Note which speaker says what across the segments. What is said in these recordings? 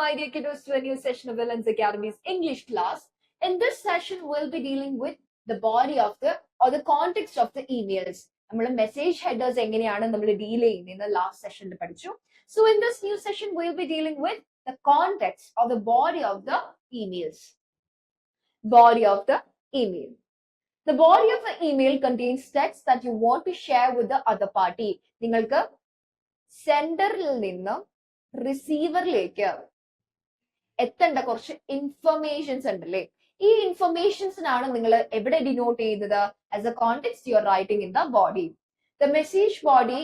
Speaker 1: my dear kiddos, to a new session of Villains Academy's English class. In this session, we'll be dealing with the body of the context of the emails. നമ്മൾ message headers എങ്ങനെയാണ് നമ്മൾ deal ചെയ്യുന്നത് last സെഷനിൽ പഠിച്ചു. So in this new session, we'll be dealing with the context or the body of the emails. Body of the email. The body of the email contains text that you want to share with the other party. നിങ്ങൾക്ക് സെൻഡറിൽ നിന്ന് റിസീവറിലേക്ക് എത്തേണ്ട കുറച്ച് informations ഉണ്ടല്ലേ, ഈ ഇൻഫർമേഷൻസിനാണ് നിങ്ങൾ എവിടെ denote ചെയ്യുന്നത്? As A context U are writing in the body. The message body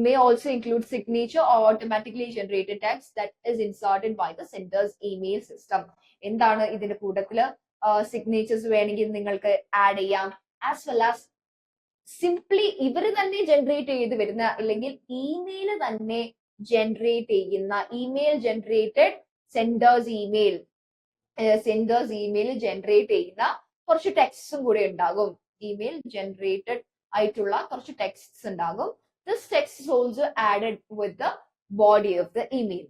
Speaker 1: may also include signature or automatically generated text that is inserted by the sender's email system. എന്താണ് ഇതിന്റെ കൂട്ടത്തില് സിഗ്നേച്ചേഴ്സ് വേണമെങ്കിൽ നിങ്ങൾക്ക് ആഡ് ചെയ്യാം, as well as simply ഇവർ തന്നെ generate ചെയ്ത് വരുന്ന അല്ലെങ്കിൽ ഇമെയിൽ തന്നെ ജനറേറ്റ് ചെയ്യുന്ന email generated senders email generate ചെയ്യുന്ന കുറച്ച് ടെക്സ്റ്റും കൂടെ ഉണ്ടാകും. ഇമെയിൽ ജനറേറ്റഡ് ആയിട്ടുള്ള കുറച്ച് ടെക്സ്റ്റ്സ് ഉണ്ടാകും. This text is also added with the body of the email.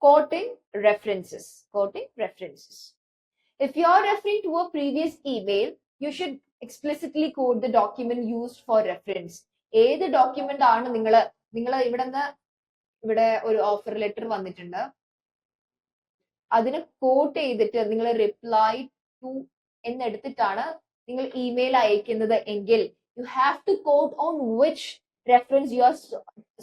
Speaker 1: Quoting references. If you are referring to a previous email, you should explicitly quote the document used for reference. ഏത് document ആണ് നിങ്ങൾ ഇവിടെ ഒരു offer letter വന്നിട്ടുണ്ട്, അതിന് coat ചെയ്തിട്ട് നിങ്ങൾ reply to എന്നെടുത്തിട്ടാണ് നിങ്ങൾ ഇമെയിൽ അയക്കുന്നത് എങ്കിൽ you have to quote on which reference you are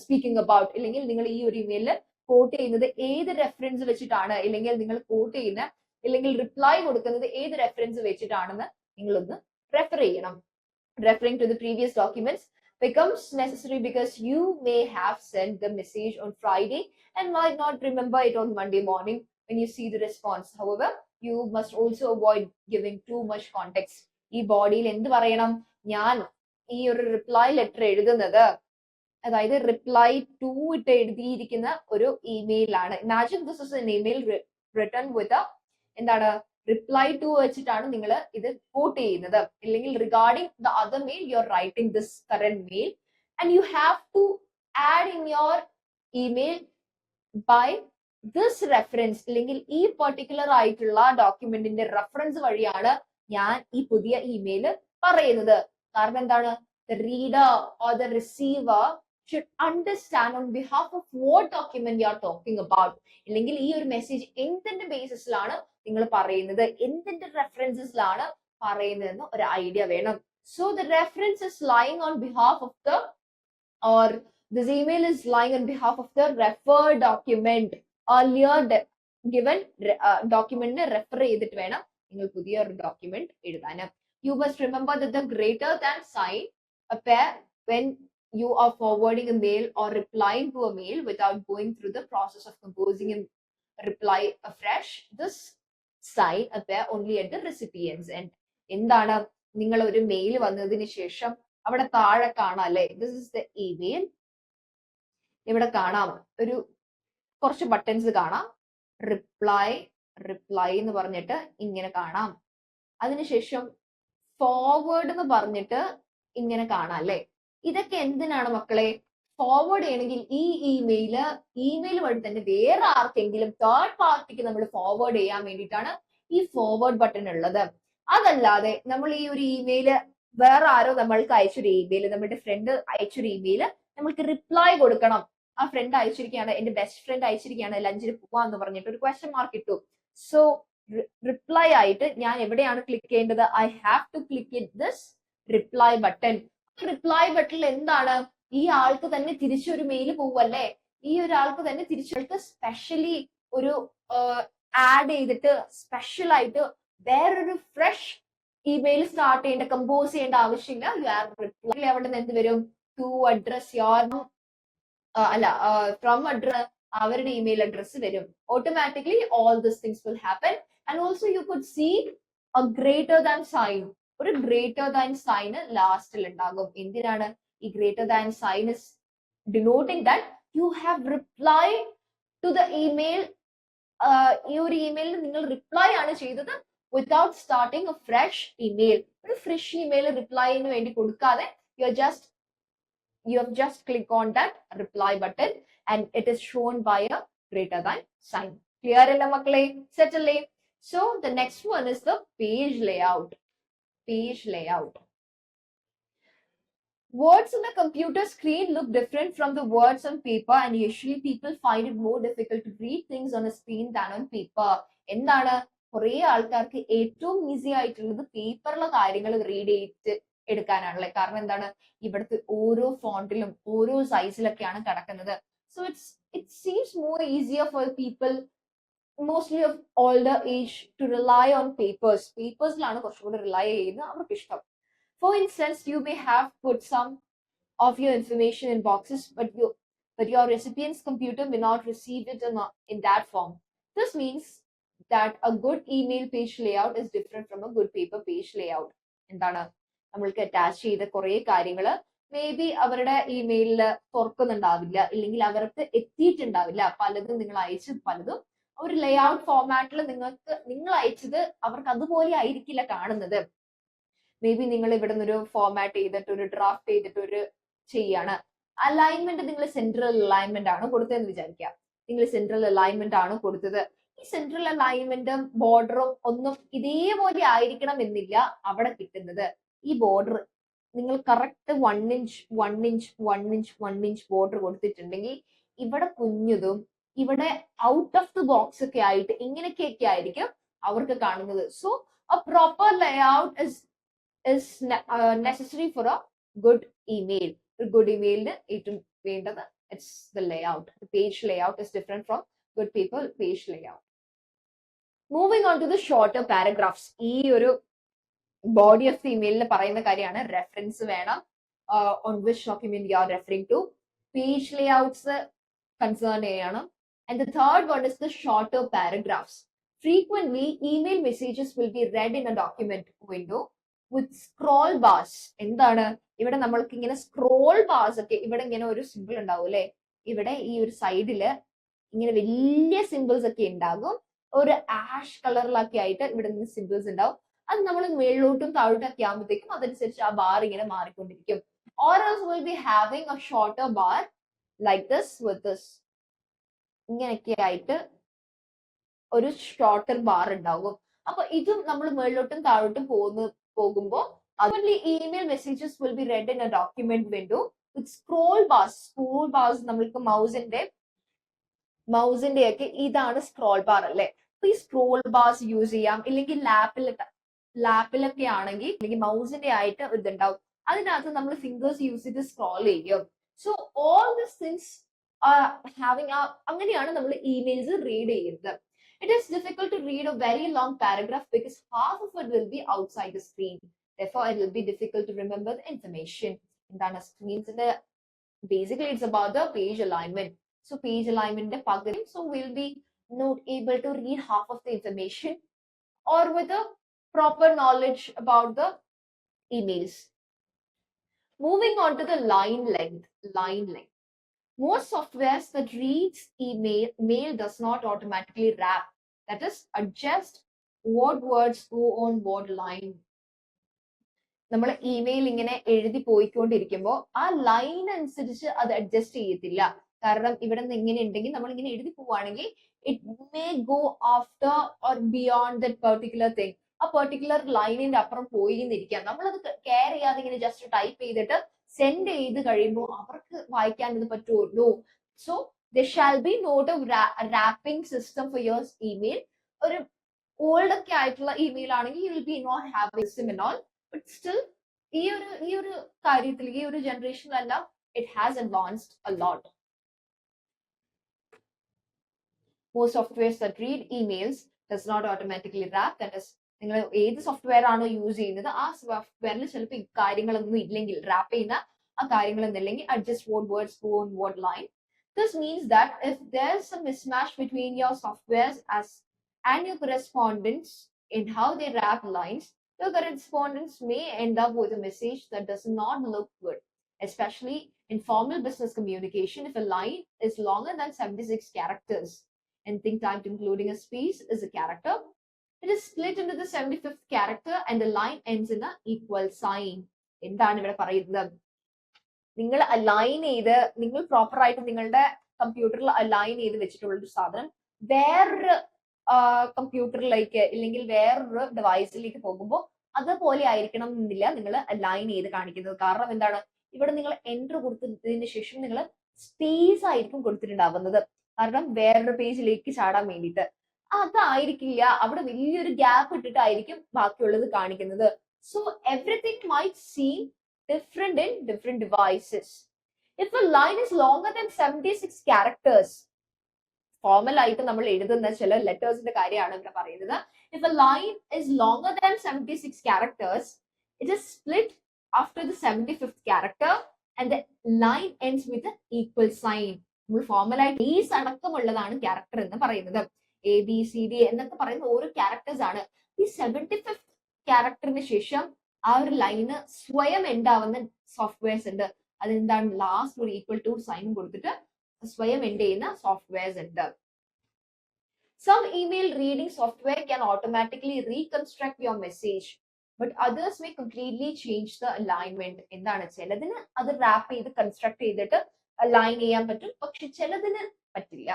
Speaker 1: speaking about. ഇല്ലെങ്കിൽ നിങ്ങൾ ഈ ഒരു ഇമെയിലിൽ കോട്ട് ചെയ്യുന്നത് ഏത് റെഫറൻസ് വെച്ചിട്ടാണ്, ഇല്ലെങ്കിൽ നിങ്ങൾ കോട്ട് ചെയ്യുന്ന ഇല്ലെങ്കിൽ റിപ്ലൈ കൊടുക്കുന്നത് ഏത് റെഫറൻസ് വെച്ചിട്ടാണെന്ന് നിങ്ങളൊന്ന് റെഫർ ചെയ്യണം. Referring to the previous documents becomes necessary because you may have sent the message on Friday and might not remember it on Monday morning when you see the response. However, you must also avoid giving too much context. ഈ ബോഡിയിൽ എന്ത് പറയണം? ഞാൻ ഈ ഒരു reply letter എഴുതുന്നത്, അതായത് reply to ഇട്ട് എഴുതിയിരിക്കുന്ന ഒരു ഇമെയിലാണ്. Imagine this is an email written with എന്താണ് റിപ്ലൈ ടു വെച്ചിട്ടാണ് നിങ്ങൾ ഇത് കോട്ട് ചെയ്യുന്നത്. ഇല്ലെങ്കിൽ regarding the other mail you are writing this current mail and you have to add in your email by this reference. ഇല്ലെങ്കിൽ ഈ particular ആയിട്ടുള്ള ഡോക്യുമെന്റിന്റെ reference വഴിയാണ് ഞാൻ ഈ പുതിയ ഇമെയിൽ പറയുന്നത്. കാരണം എന്താണ്? The reader or the receiver should understand on behalf of what document you are talking about. ഇല്ലെങ്കിൽ ഈ ഒരു മെസ്സേജ് എന്തിന്റെ ബേസിസിലാണ് നിങ്ങൾ പറയുന്നത്, എന്തിന്റെ റെഫറൻസസിലാണ് പറയുന്നതെന്ന് ഒരു ഐഡിയ വേണം. So the reference is lying on behalf of the, or this email is lying on behalf of the referred document. Earlier given document refer ചെയ്തിട്ട് വേണം നിങ്ങൾ പുതിയ ഒരു ഡോക്യുമെന്റ് എഴുതാൻ. You must remember that the greater than sign appear when you are forwarding a mail or replying to a mail without going through the process of composing a reply afresh. This sign appear only at the recipient's end. എന്താണ്? നിങ്ങൾ ഒരു mail വന്നതിന് ശേഷം അവിടെ താഴെ കാണാം അല്ലെ, this is the email. ഇവിടെ കാണാം ഒരു കുറച്ച് ബട്ടൺസ് കാണാം, റിപ്ലൈ എന്ന് പറഞ്ഞിട്ട് ഇങ്ങനെ കാണാം. അതിനുശേഷം ഫോർവേഡ് എന്ന് പറഞ്ഞിട്ട് ഇങ്ങനെ കാണാം അല്ലെ. ഇതൊക്കെ എന്തിനാണ് മക്കളെ? ഫോർവേഡ് ചെയ്യണമെങ്കിൽ ഈ ഇമെയിൽ വഴി തന്നെ വേറെ ആർക്കെങ്കിലും തേർഡ് പാർട്ടിക്ക് നമ്മൾ ഫോർവേഡ് ചെയ്യാൻ വേണ്ടിയിട്ടാണ് ഈ ഫോർവേഡ് ബട്ടൺ ഉള്ളത്. അതല്ലാതെ നമ്മൾ ഈ ഒരു ഇമെയില് വേറെ ആരോ നമ്മൾക്ക് അയച്ചൊരു ഇമെയിൽ, നമ്മുടെ ഫ്രണ്ട് അയച്ചൊരു ഇമെയില് നമ്മൾക്ക് റിപ്ലൈ കൊടുക്കണം. ആ ഫ്രണ്ട് അയച്ചിരിക്കുകയാണ്, എന്റെ ബെസ്റ്റ് ഫ്രണ്ട് അയച്ചിരിക്കുകയാണ് ലഞ്ചിന് പോവാന്ന് പറഞ്ഞിട്ട് ഒരു ക്വസ്റ്റ്യൻ മാർക്ക് ഇട്ടു. സോ റിപ്ലൈ ആയിട്ട് ഞാൻ എവിടെയാണ് ക്ലിക്ക് ചെയ്യേണ്ടത്? I have to click in this reply button. Reply ബട്ടണിൽ എന്താണ്? ഈ ആൾക്ക് തന്നെ തിരിച്ചൊരു മെയിൽ പോവല്ലേ, ഈ ഒരാൾക്ക് തന്നെ തിരിച്ചു സ്പെഷ്യലി ഒരു ആഡ് ചെയ്തിട്ട് സ്പെഷ്യൽ ആയിട്ട് വേറൊരു ഫ്രഷ് ഇമെയിൽ സ്റ്റാർട്ട് ചെയ്യേണ്ട, കമ്പോസ് ചെയ്യേണ്ട ആവശ്യമില്ല. യു ആർ റിപ്ലൈ അവിടെ നിന്ന് എന്ത് വരും? To address your from address അവരുടെ ഇമെയിൽ അഡ്രസ് വരും. Automatically all this things will happen. And also you could see a greater than sign. ഒരു greater than sign ലാസ്റ്റിൽ ഉണ്ടാകും. എന്തിനാണ് ഈ greater than sign is denoting that you have replied to the email. ഈ ഒരു ഇമെയിലിൽ നിങ്ങൾ reply ആണ് ചെയ്തത് without starting a fresh email. ഒരു ഫ്രഷ് ഇമെയിൽ റിപ്ലൈന് വേണ്ടി കൊടുക്കാതെ you have just clicked on that reply button and it is shown by a greater than sign. Clear alla makkale? Settle? So the next one is the page layout. Page layout. Words on a computer screen look different from the words on paper, and usually people find it more difficult to read things on a screen than on paper. എന്താണ് കുറെ ആൾക്കാർക്ക് ഏറ്റവും easy ആയിട്ടുള്ളത് പേപ്പറിലെ കാര്യങ്ങൾ read ചെയ്ത് എടുക്കാനാണല്ലേ. കാരണം എന്താണ്, ഇവിടുത്തെ ഓരോ ഫോണ്ടിലും ഓരോ സൈസിലൊക്കെയാണ് കിടക്കുന്നത്. So it seems more easier for people mostly of older age to rely on papers. പേപ്പേഴ്സിലാണ് കുറച്ചുകൂടി റിലൈ ചെയ്യുന്നത് അവർക്ക് ഇഷ്ടം. For instance, you may have put some of your information in boxes, but your recipient's computer may not receive it in that form. This means that a good email page layout is different from a good paper page layout. എന്താണ്, നമ്മൾക്ക് attach ചെയ്ത കുറെ കാര്യങ്ങൾ may be അവരുടെ ഇമെയിലിൽ തുറക്കുന്നുണ്ടാവില്ല, ഇല്ലെങ്കിൽ അവർക്ക് എത്തിയിട്ടുണ്ടാവില്ല. പലതും നിങ്ങൾ അയച്ചത് പലതും ഒരു ലേഔട്ട് ഫോർമാറ്റിൽ നിങ്ങൾ അയച്ചത് അവർക്ക് അതുപോലെ ആയിരിക്കില്ല കാണുന്നത്. മേ ബി നിങ്ങൾ ഇവിടെ നിന്നൊരു ഫോർമാറ്റ് ചെയ്തിട്ട് ഒരു ഡ്രാഫ്റ്റ് ചെയ്തിട്ട് ഒരു ചെയ്യാണ്. അലൈൻമെന്റ് നിങ്ങൾ സെൻട്രൽ അലൈൻമെന്റ് ആണ് കൊടുത്തതെന്ന് വിചാരിക്കുക. നിങ്ങൾ സെൻട്രൽ അലൈൻമെന്റ് ആണ് കൊടുത്തത്. ഈ സെൻട്രൽ അലൈൻമെന്റും ബോർഡറും ഒന്നും ഇതേപോലെ ആയിരിക്കണം എന്നില്ല അവിടെ കിട്ടുന്നത്. ഈ ബോർഡർ നിങ്ങൾ correct 1 inch 1 inch 1 inch 1 inch border കൊടുത്തിട്ടുണ്ടെങ്കിൽ ഇവിടെ കുഞ്ഞതും ഇവിടെ ഔട്ട് ഓഫ് ദ ബോക്സ് ഒക്കെ ആയിട്ട് ഇങ്ങനെയൊക്കെ ആയിരിക്കും അവർക്ക് കാണുന്നത്. So a proper layout is necessary for a good email. A good email it's the layout. The page layout is different from good paper page layout. Moving on to the shorter paragraphs. ഈ ഒരു body of the email പറയുന്ന കാര്യമാണ് reference വേണം, on which document you are referring to. Page layouts concern ചെയ്യണം. And the third one is the shorter paragraphs. Frequently, email messages will be read in a document window with scroll bars. എന്താണ് ഇവിടെ നമ്മൾക്ക് ഇങ്ങനെ scroll bars ഒക്കെ ഇവിടെ ഇങ്ങനെ ഒരു simple ഉണ്ടാവും അല്ലെ. ഇവിടെ ഈ ഒരു സൈഡില് ഇങ്ങനെ വലിയ സിമ്പിൾസ് ഒക്കെ ഉണ്ടാകും. ഒരു ആഷ് കളറിലൊക്കെ ആയിട്ട് ഇവിടെ നിന്ന് സിമ്പിൾസ് ഉണ്ടാവും. അത് നമ്മൾ മേളിലോട്ടും താഴോട്ടും ഒക്കെ ആകുമ്പോഴത്തേക്കും അതനുസരിച്ച് ആ ബാർ ഇങ്ങനെ മാറിക്കൊണ്ടിരിക്കും. Or else we'll be having a shorter bar like this with this. ഇങ്ങനെയൊക്കെ ആയിട്ട് ഒരു ഷോർട്ടർ ബാർ ഉണ്ടാകും. അപ്പൊ ഇതും നമ്മൾ മേളിലോട്ടും താഴോട്ടും പോകുമ്പോൾ അതുപോലെ email messages will be red in A document window with scroll bars. Scroll bars നമ്മൾക്ക് മൗസിന്റെ ഒക്കെ ഇതാണ് സ്ക്രോൾ ബാർ അല്ലെ. അപ്പൊ ഈ സ്ക്രോൾ ബാർസ് യൂസ് ചെയ്യാം. ഇല്ലെങ്കിൽ ലാപ്പിലൊക്കെ ആണെങ്കിൽ അല്ലെങ്കിൽ മൗസിന്റെ ആയിട്ട് ഇതുണ്ടാവും. അതിനകത്ത് നമ്മൾ ഫിംഗേഴ്സ് യൂസ് ചെയ്ത് സ്ക്രോൾ ചെയ്യും. സോ ഓൾ ദിസ് തിങ്സ് അങ്ങനെയാണ് നമ്മൾ ഇമെയിൽസ് റീഡ് ചെയ്യുന്നത്. It is difficult to read a very long paragraph because half of it will be outside the screen. Therefore, it will be difficult to remember the information. എന്താണ് screens ന്റെ basically it's about the page alignment. So page alignment ന്റെ പകരം so we'll be not able to read half of the information or with a proper knowledge about the emails. Moving on to the line length. Most softwares that reads mail does not automatically wrap. That is, adjust what words go on what line. നമ്മൾ email ഇങ്ങനെ എഴുതി പോയിക്കൊണ്ടിരിക്കുമ്പോൾ ആ line അനുസരിച്ച് അത് adjust ചെയ്യത്തില്ല. കാരണം ഇവിടെ നിന്ന് ഇങ്ങനെ ഉണ്ടെങ്കിൽ നമ്മൾ ഇങ്ങനെ എഴുതി പോവുകയാണെങ്കിൽ it may go after or beyond that particular thing. ആ പെർട്ടിക്കുലർ ലൈനിന്റെ അപ്പുറം പോയി എന്നിരിക്കാം. നമ്മളത് കെയർ ചെയ്യാതെ ഇങ്ങനെ ജസ്റ്റ് ടൈപ്പ് ചെയ്തിട്ട് സെൻഡ് ചെയ്ത് കഴിയുമ്പോൾ അവർക്ക് വായിക്കാൻ ഇത് പറ്റുമല്ലോ. So there shall be not a wrapping system for your email. ഒരു ഓൾഡ് ഒക്കെ ആയിട്ടുള്ള ഇമെയിൽ ആണെങ്കിൽ you will be not having system and all, but still ഈ ഒരു കാര്യത്തിൽ ഈ ഒരു ജനറേഷനിലെല്ലാം it has advanced a lot. Most softwares that read emails does not automatically wrap. That is, നിങ്ങൾ ഏത് സോഫ്റ്റ്വെയർ ആണോ യൂസ് ചെയ്യുന്നത് ആ സോഫ്റ്റ്വെയറിൽ ചിലപ്പോൾ ഈ കാര്യങ്ങളൊന്നും ഇല്ലെങ്കിൽ റാപ്പ് ചെയ്യുന്ന ആ കാര്യങ്ങളൊന്നും ഇല്ലെങ്കിൽ adjust what words go on what line. This means that if there's a mismatch between your softwares and your correspondence in how they wrap lines, your correspondence may end up with a message that does not look good, especially in formal business communication. If a line is longer than 76 characters and think typed including a space is a character, it is split into the 75th character and the line ends in an equal sign. എന്താണ് ഇവിടെ പറയുന്നത്? നിങ്ങൾ align ചെയ്ത് നിങ്ങൾ proper ആയിട്ട് നിങ്ങളുടെ കമ്പ്യൂട്ടറിൽ align ചെയ്ത് വെച്ചിട്ടുള്ള ഒരു സാധനം വേറൊരു കമ്പ്യൂട്ടറിലേക്ക് അല്ലെങ്കിൽ വേറൊരു ഡിവൈസിലേക്ക് പോകുമ്പോൾ അതുപോലെ ആയിരിക്കണം എന്നില്ല നിങ്ങൾ അലൈൻ ചെയ്ത് കാണിക്കുന്നത്. കാരണം എന്താണ്, ഇവിടെ നിങ്ങൾ എൻട്രി കൊടുത്തതിന് ശേഷം നിങ്ങൾ സ്പേസ് ആയിരിക്കും കൊടുത്തിട്ടുണ്ടാവുന്നത്, കാരണം വേറൊരു പേജിലേക്ക് ചാടാൻ വേണ്ടിയിട്ട്. അതായിരിക്കില്ല, അവിടെ വലിയൊരു ഗ്യാപ്പ് ഇട്ടിട്ടായിരിക്കും ബാക്കിയുള്ളത് കാണിക്കുന്നത്. So everything might seem different in different devices. If a line is longer than 76 characters, formal ആയിട്ട് നമ്മൾ എഴുതുന്ന ചില ലെറ്റേഴ്സിന്റെ കാര്യമാണ് ഇവിടെ പറയുന്നത്. If a line is longer than 76 characters, it is split after the 75th character and the line ends with an equal sign. നമ്മൾ formal ആയിട്ട് is അടക്കമുള്ളതാണ് character എന്ന് പറയുന്നത്. എ ബി സി ഡി എന്നൊക്കെ പറയുന്ന ഓരോ ക്യാരക്ടേഴ്സ് ആണ്. ഈ 75th ക്യാരക്ടറിന് ശേഷം ആ ഒരു ലൈന് സ്വയം എൻഡ് ആവുന്ന സോഫ്റ്റ്വെയർസ് ഉണ്ട്. അതെന്താണ്, ലാസ്റ്റ് ഒരു ഈക്വൽ ടു സൈൻ കൊടുത്തിട്ട് സ്വയം എൻഡ് ചെയ്യുന്ന സോഫ്റ്റ്വെയർസ് ഉണ്ട്. Some email reading software can automatically reconstruct your message, but others may completely change the alignment. എന്താണ്, ചിലതിന് അത് റാപ്പ് ചെയ്ത് കൺസ്ട്രക്ട് ചെയ്തിട്ട് അലൈൻ ചെയ്യാൻ പറ്റും, പക്ഷെ ചിലതിന് പറ്റില്ല.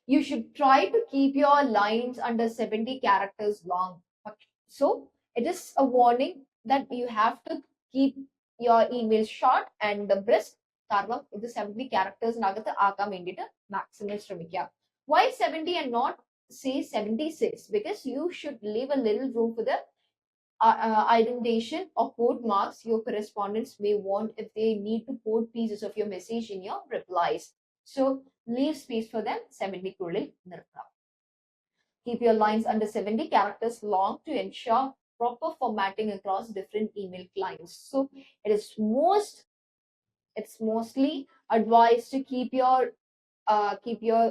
Speaker 1: You should try to keep your lines under 70 characters long. So it is a warning that you have to keep your email short and brisk. കാരണം ഇത് 70 ക്യാരക്ടേഴ്സിനകത്ത് ആക്കാൻ വേണ്ടിയിട്ട് മാക്സിമം ശ്രമിക്കുക. Why 70 and not say 76? Because you should leave a little room for the indentation or quote marks your correspondents may want if they need to quote pieces of your message in your replies. So leave space for them. 70 ക്കുള്ളിൽ നിർത്താം. Keep your lines under 70 characters long to ensure proper formatting across different email clients. So it's mostly advised to keep your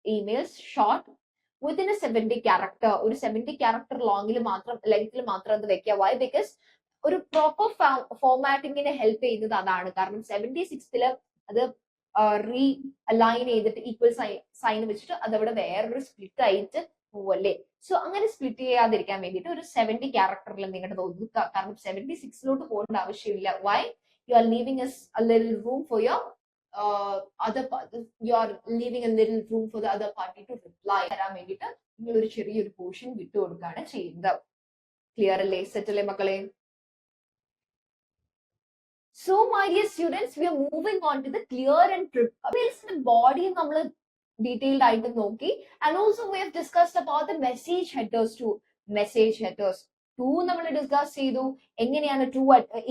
Speaker 1: emails short within a 70 character. ഒരു 70 character ലെങ്ത്തിൽ മാത്രം അത് വെക്കുക. Why? Because ഒരു proper ഫോർമാറ്റിങ്ങിനെ help ചെയ്യുന്നത് അതാണ്. കാരണം 76ൽ അത് റീ അലൈൻ ചെയ്തിട്ട് ഈക്വൽ സൈൻ വെച്ചിട്ട് അതവിടെ വേറൊരു സ്പ്ലിറ്റ് ആയിട്ട് പോവല്ലേ. സോ അങ്ങനെ സ്പ്ലിറ്റ് ചെയ്യാതിരിക്കാൻ വേണ്ടിയിട്ട് ഒരു 70 ക്യാരക്ടറിൽ നിങ്ങളുടെ ഒതുക്കുക. കാരണം 76ലോട്ട് പോകേണ്ട ആവശ്യമില്ല. Why? You are leaving a little room for your you are leaving a little room for the other party to reply. തരാൻ വേണ്ടിയിട്ട് നിങ്ങൾ ഒരു ചെറിയൊരു പോർഷൻ വിട്ടുകൊടുക്കുകയാണ് ചെയ്യുന്നത്. ക്ലിയർ അല്ലേ? സെറ്റ് അല്ലേ മക്കളെ? So my dear students, we are moving on to the clear and emailsന്റെ ബോഡി നമ്മൾ ഡീറ്റെയിൽഡ് ആയിട്ട് നോക്കി. And also we have discussed about the message headers too. Message headers നമ്മൾ ഡിസ്കസ് ചെയ്തു. എങ്ങനെയാണ് to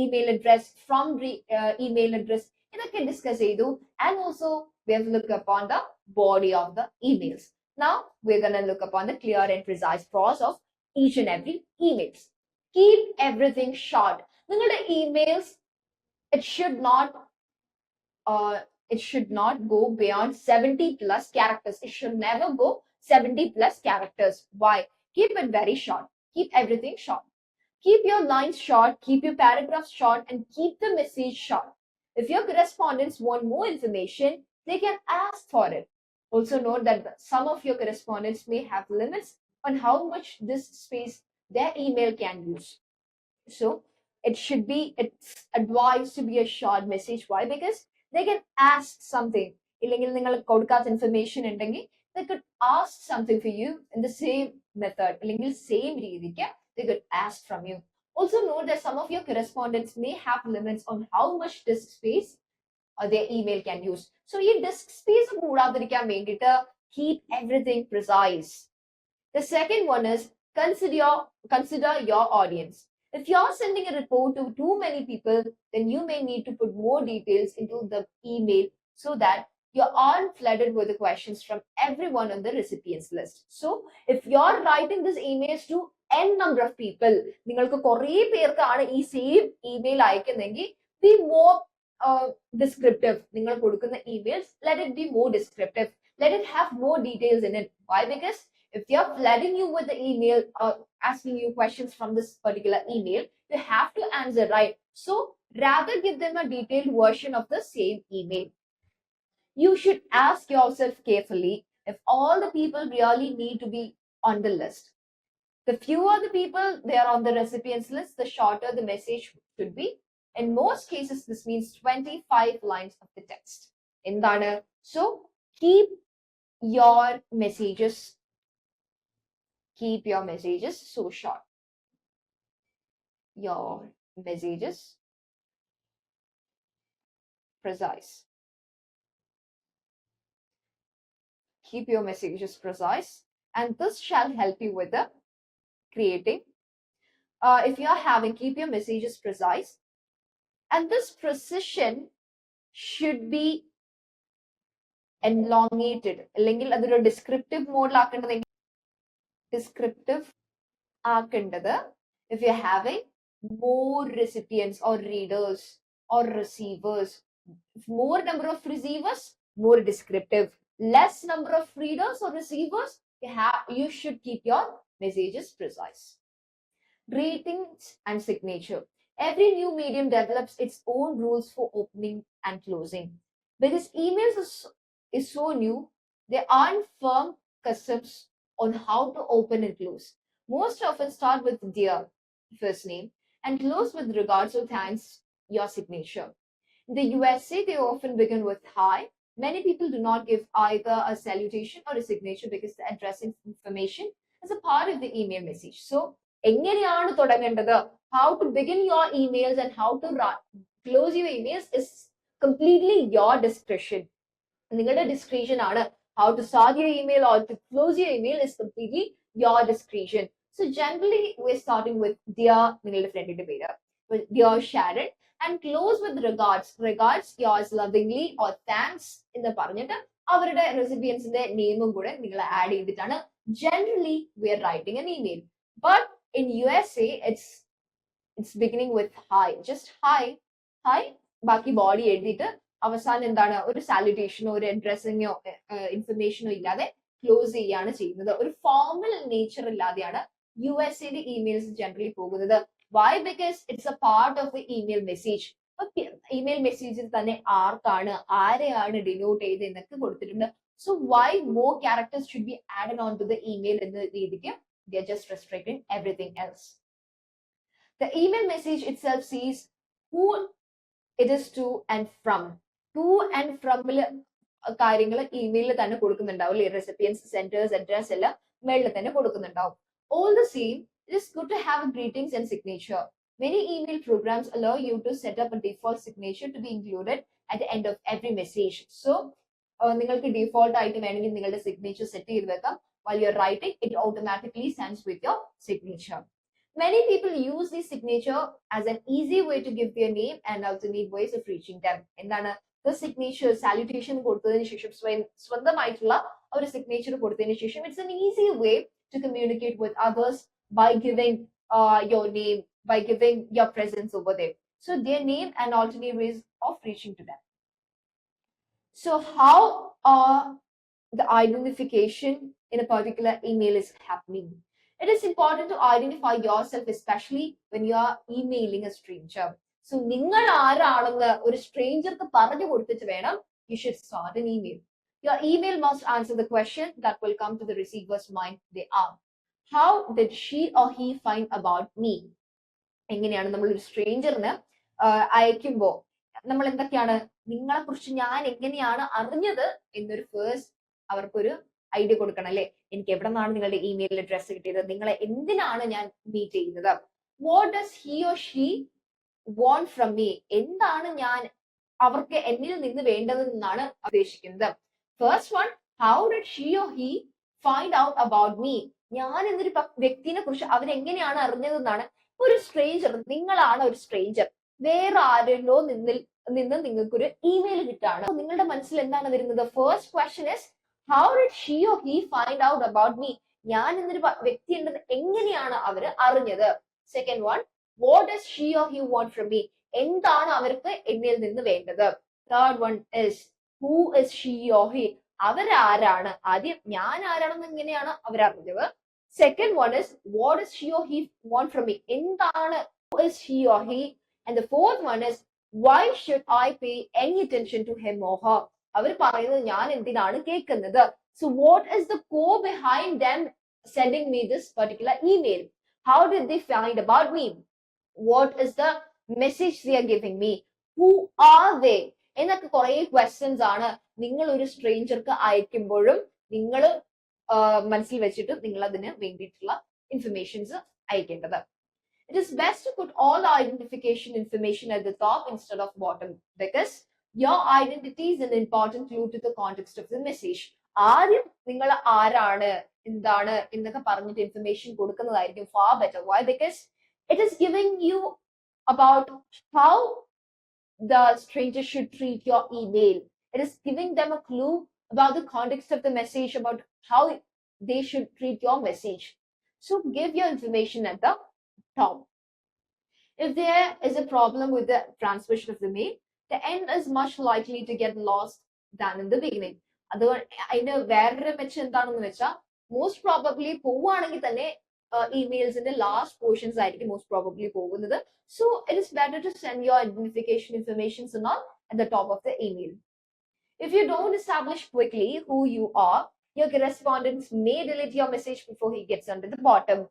Speaker 1: email address, from email address, ഇതൊക്കെ discuss ചെയ്തു. And also we have looked upon the body of the emails. Now we're going to look upon the clear and precise prose of each and every emails. Keep everything short. നിങ്ങളുടെ emails, it should not go beyond 70 plus characters. It should never go 70 plus characters. Why? Keep it very short. Keep everything short. Keep your lines short, keep your paragraphs short, and keep the message short. If your correspondents want more information, they can ask for it. Also note that some of your correspondents may have limits on how much this space their email can use. So it's advised to be a short message. Why? Because they can ask something. ഇല്ലെങ്കിൽ നിങ്ങൾ കൊടുക്കാത്ത information ഉണ്ടെങ്കിൽ they could ask something for you in the same method. അല്ലെങ്കിൽ same രീതിക്ക് they could ask from you. Also note that some of your correspondents may have limits on how much disk space their email can use. So ഈ disk space കൂടാതിരിക്കാൻ വേണ്ടിയിട്ട് keep everything precise. The second one is consider your audience. If you're sending a report to too many people, then you may need to put more details into the email so that you aren't flooded with the questions from everyone on the recipients list. So if you're writing these emails to n number of people, നിങ്ങൾക്ക് കുറേ പേർക്കാണ് ഈ same email അയക്കുന്നെങ്കിൽ be more descriptive. നിങ്ങൾ കൊടുക്കുന്ന emails, let it be more descriptive. Let it have more details in it. Why? Because if they're flooding you with the email or asking you questions from this particular email, you have to answer right. So rather give them a detailed version of the same email. You should ask yourself carefully if all the people really need to be on the list. The fewer the people they are on the recipients list, the shorter the message should be. In most cases, this means 25 lines of the text. എന്താണ്? So keep your messages so short. Your messages precise. Keep your messages precise, and this shall help you with the creating. If you are having, keep your messages precise, and this precision should be elongated. അല്ലെങ്കിൽ അതൊരു descriptive മോഡിലാക്കേണ്ടത് descriptive ആക്കേണ്ടത് if you're having more recipients or readers or receivers. More number of receivers, more descriptive. Less number of readers or receivers, you should keep your messages precise. Greetings and signature. Every new medium develops its own rules for opening and closing. Because emails is so new, there aren't firm customs on how to open and close. Most often start with dear, first name, and close with regards or thanks, your signature. In the USA, they often begin with hi. Many people do not give either a salutation or a signature because the addressing information is a part of the email message. So, എങ്ങനെയാണ് തുടങ്ങേണ്ടത്, how to begin your emails and how to close your emails is completely your discretion. നിങ്ങളുടെ discretion ആണ്. How to start your email or to close your email is completely your discretion. So generally we're starting with dear നിങ്ങളുടെ ഫ്രണ്ടിന്റെ പേര്, dear Sharon, and close with regards yours lovingly or thanks എന്ന് പറഞ്ഞിട്ട് അവരുടെ റെസിപ്പിയൻസിന്റെ നെയിമും കൂടെ നിങ്ങൾ ആഡ് ചെയ്തിട്ടാണ് generally we are writing an email. But in USA it's beginning with hi, just hi ബാക്കി ബോഡി എഴുതിയിട്ട് അവസാനം എന്താണ് ഒരു സാലുറ്റേഷനോ ഒരു അഡ്രസ്സിങ്ങോ ഇൻഫർമേഷനോ ഇല്ലാതെ ക്ലോസ് ചെയ്യാണ് ചെയ്യുന്നത്. ഒരു ഫോർമൽ നേച്ചർ ഇല്ലാതെയാണ് USA ഇമെയിൽസ് ജനറലി പോകുന്നത്. Why? Because it's a part of the email message. Email മെസ്സേജിൽ തന്നെ ആർക്കാണ് ആരെയാണ് ഡിനോട്ട് ചെയ്ത് എന്നൊക്കെ കൊടുത്തിട്ടുണ്ട്. So why more characters should be added on to the email എന്ന രീതിക്ക് they are just restricting everything else. The email message itself says who it is to and from. To and from കാര്യങ്ങൾ ഇമെയിലിൽ തന്നെ കൊടുക്കുന്നുണ്ടാവും അല്ലെ. Recipients, centres, address എല്ലാം മെയിലിൽ തന്നെ കൊടുക്കുന്നുണ്ടാവും. All the same, it is good to have greetings and signature. Many email programs allow you to set up a default signature to be included at the end of every message. So നിങ്ങൾക്ക് default ആയിട്ട് വേണമെങ്കിൽ നിങ്ങളുടെ signature set ചെയ്ത് വെക്കാം. While you're writing, it automatically sends with your signature. Many people use this signature as an easy way to give their name and alternate ways of reaching them. എന്താണ് the signature salutation കൊടുത്തതിന് ശേഷം സ്വന്തമായിട്ടുള്ള ഒരു signature കൊടുത്തതിന് ശേഷം it's an easy way to communicate with others by giving your name, by giving your presence over there. So their name and alternate ways of reaching to them. So how the identification in a particular email is happening? It is important to identify yourself, especially when you are emailing a stranger. So നിങ്ങൾ ആരാണെന്ന് ഒരു സ്ട്രേഞ്ചർക്ക് പറഞ്ഞു കൊടുത്തിട്ട് വേണം you should start an email. Your email must answer the question that will come to the receiver's mind. They are, how did she or he find about me? എങ്ങനെയാണ് നമ്മൾ ഒരു സ്ട്രേഞ്ചറിന് അയക്കുമ്പോൾ നമ്മൾ എന്തൊക്കെയാണ്, നിങ്ങളെ കുറിച്ച് ഞാൻ എങ്ങനെയാണ് അറിഞ്ഞത് എന്നൊരു ഫേസ്റ്റ് അവർക്കൊരു ഐഡിയ കൊടുക്കണം അല്ലെ. എനിക്ക് എവിടെ നിന്നാണ് നിങ്ങളുടെ ഇമെയിൽ അഡ്രസ് കിട്ടിയത്, നിങ്ങളെ എന്തിനാണ് ഞാൻ മീറ്റ് ചെയ്യുന്നത്. What does he or she want from me, എന്താണ് ഞാൻ അവർക്ക് എന്നിൽ നിന്ന് വേണ്ടതെന്നാണ് ഉദ്ദേശിക്കുന്നത്. First one, how did she or he find out about me, ഞാൻ എന്നൊരു വ്യക്തിനെ കുറിച്ച് അവരെങ്ങനെയാണ് അറിഞ്ഞതെന്നാണ്. ഒരു സ്ട്രേഞ്ചർ, നിങ്ങളാണ് ഒരു സ്ട്രേഞ്ചർ, വേറെ ആരെല്ലോ നിന്ന് നിങ്ങൾക്കൊരു ഇമെയിൽ കിട്ടാണ്. നിങ്ങളുടെ മനസ്സിൽ എന്താണ് വരുന്നത്? First question is how did she or he find out about me, ഞാൻ എന്നൊരു വ്യക്തി ഉണ്ടെന്ന് എങ്ങനെയാണ് അവര് അറിഞ്ഞത്. Second one, what does she or he want from me, എന്താണ് അവർക്ക് എന്നിൽ നിന്ന് വേണ്ടത്. Third one is who is she or he, അവരാരാണ്, ആദ്യം ഞാൻ ആരാണെന്ന് എങ്ങനെയാണ് അവരറിഞ്ഞത്. Second one is what does she or he want from me, എന്താണ് who is she or he. And the fourth one is why should I pay any attention to him or her, അവർ പറയുന്നത് ഞാൻ എന്തിനാണ് കേൾക്കുന്നത്. So what is the core behind them sending me this particular email? How did they find about me? What is the message they are giving me? Who are they? എന്നൊക്കെ കുറെ questions ആണ് നിങ്ങൾ ഒരു സ്ട്രേഞ്ചർക്ക് അയക്കുമ്പോഴും നിങ്ങൾ മനസ്സിൽ വെച്ചിട്ട് നിങ്ങൾ അതിന് വേണ്ടിയിട്ടുള്ള informations അയക്കേണ്ടത്. It is best to put all the identification information at the top instead of bottom because your identity is an important clue to the context of the message. ആദ്യം നിങ്ങൾ ആരാണ് എന്താണ് എന്നൊക്കെ പറഞ്ഞിട്ട് ഇൻഫർമേഷൻ കൊടുക്കുന്നതായിരിക്കും far better. Why? Because it is giving you about how the stranger should treat your email. It is giving them a clue about the context of the message, about how they should treat your message. So give your information at the top. If there is a problem with the transmission of the mail, the end is much likely to get lost than in the beginning. അതിന് വേറൊരു മെച്ചം എന്താണെന്ന് വെച്ചാൽ most probably പോവുകയാണെങ്കിൽ തന്നെ ഇമെയിൽസിന്റെ last portions ആയിരിക്കും most probably പോകുന്നത്. So it is better to send your identification informations at the top of the email. If you don't establish quickly who you are, your correspondent may delete your message before he gets under the bottom.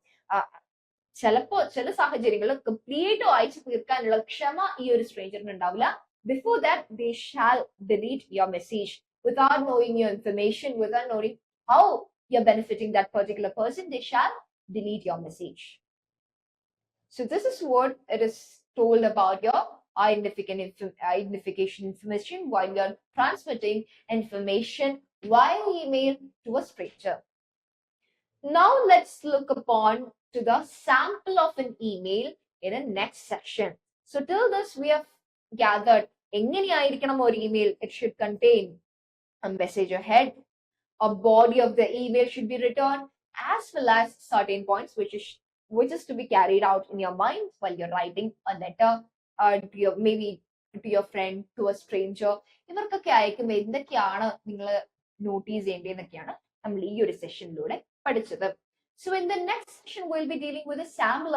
Speaker 1: ചില സാഹചര്യങ്ങളിൽ complete വായിച്ചു തീർക്കാനുള്ള ക്ഷമ ഈ ഒരു സ്ട്രേഞ്ചറിന് ഉണ്ടാവില്ല. Before that they shall delete your message without knowing your information, without knowing how you're benefiting that particular person, they shall delete your message. So this is what it is told about your identification information while you're transmitting information via email to a stranger. Now let's look upon to the sample of an email in a next section. So till this we have gathered എങ്ങനെയായിരിക്കണം ഒരു email. It should contain a message ahead, a body of the email should be written, as well as certain points which is to be carried out in your mind while you're writing a letter to your, maybe to your friend, to a stranger. ഇവർക്കൊക്കെ അയക്കുമ്പോൾ എന്തൊക്കെയാണ് നിങ്ങൾ notice ചെയ്യേണ്ടതെന്നൊക്കെയാണ് നമ്മൾ ഈ ഒരു സെഷനിലൂടെ പഠിച്ചത്. So in the next section we'll be dealing with a sample